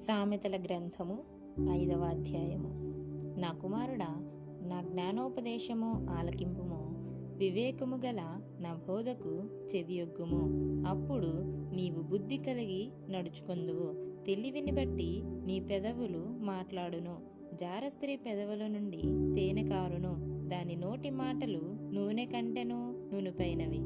సామెతల గ్రంథము 5వ అధ్యాయము. నా కుమారుడా, నా జ్ఞానోపదేశము ఆలకింపుము, వివేకము గల నా బోధకు చెవియొగ్గుము. అప్పుడు నీవు బుద్ధి కలిగి నడుచుకొందువు. తెలివిని బట్టి నీ పెదవులు మాట్లాడును. జారస్త్రీ పెదవుల నుండి తేనె కారును. దాని నోటి మాటలు నూనె కంటెను నునుపైనవి.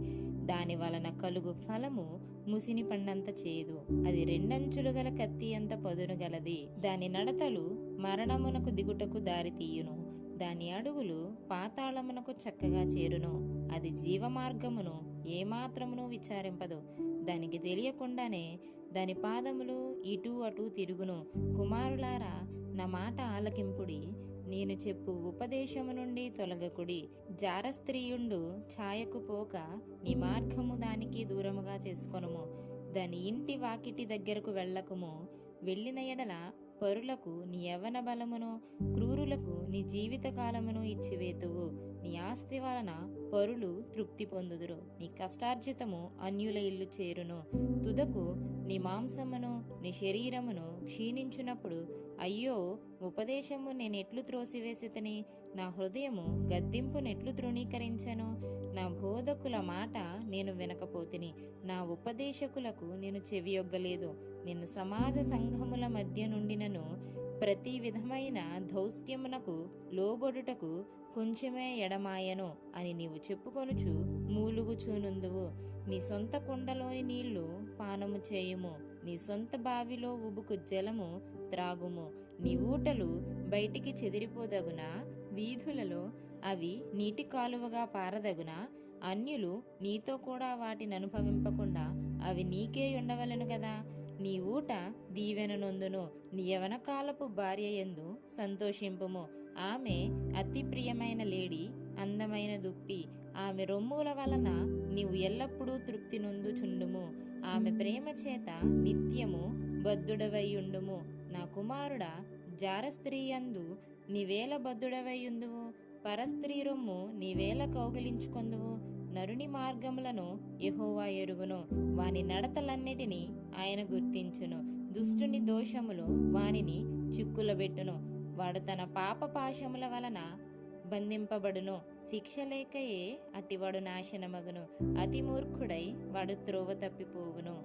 దాని వలన కలుగు ఫలము ముసిని పండంత చేదు. అది రెండంచులు గల కత్తి అంత పదును గలది. దాని నడతలు మరణమునకు దిగుటకు దారితీయును. దాని అడుగులు పాతాళమునకు చక్కగా చేరును. అది జీవమార్గమును ఏమాత్రమును విచారింపదు. దానికి తెలియకుండానే దాని పాదములు ఇటూ అటూ తిరుగును. కుమారులారా, నా మాట ఆలకింపుడి. నేను చెప్పు ఉపదేశము నుండి తొలగకుడి. జారస్త్రీయుండు ఛాయకు పోక నీ మార్గము దానికి దూరముగా చేసుకొనుము. దాని ఇంటి వాకిటి దగ్గరకు వెళ్ళకుము. వెళ్ళిన ఎడల పరులకు నీ యవ్వన బలమును, క్రూరులకు నీ జీవిత కాలమును ఇచ్చివేతువు. నీ ఆస్తి వలన పరులు తృప్తి పొందుదురు. నీ కష్టార్జితము అన్యుల ఇల్లు చేరును. తుదకు నీ మాంసమును నీ శరీరమును క్షీణించునప్పుడు, అయ్యో, ఉపదేశము నేనెట్లు త్రోసివేసితని, నా హృదయము గద్దింపునెట్లు తృణీకరించెను. నా బోధకుల మాట నేను వినకపోతిని, నా ఉపదేశకులకు నేను చెవియొగ్గలేదు. నేను సమాజ సంఘముల మధ్య నుండినను ప్రతి విధమైన దౌష్ట్యమునకు లోబడుటకు కొంచెమే ఎడమాయను అని నీవు చెప్పుకొనుచు మూలుగుచూనుందువు. నీ సొంత కుండలోని నీళ్లు పానము చేయుము. నీ సొంత బావిలో ఉబుకు జలము త్రాగుము. నీ ఊటలు బయటికి చెదిరిపోదగునా? వీధులలో అవి నీటి కాలువగా పారదగునా? అన్యులు నీతో కూడా వాటిని అనుభవింపకుండా అవి నీకే ఉండవలెను గదా. నీ ఊట దీవెననొందును. నీ యవన కాలపు భార్య యందు సంతోషింపుము. ఆమె అతి ప్రియమైన లేడి, అందమైన దుప్పి. ఆమె రొమ్ముల వలన నీవు ఎల్లప్పుడూ తృప్తి నొందుచుండుము. ఆమె ప్రేమ చేత నిత్యము బద్ధుడవైయుండుము. నా కుమారుడా, జారస్త్రీ యందు నీవేల బద్ధుడవైయుందువు. పరస్త్రీ రొమ్ము నీవేల కౌగిలించుకొందువు. నరుని మార్గములను యెహోవా ఎరుగును. వాని నడతలన్నిటినీ ఆయన గుర్తించును. దుష్టుని దోషములు వానిని చిక్కులబెట్టును. వాడు తన పాప పాశముల వలన బంధింపబడును. శిక్ష లేకయే అట్టివాడు నాశనమగును. అతి మూర్ఖుడై వాడు త్రోవ తప్పిపోవును.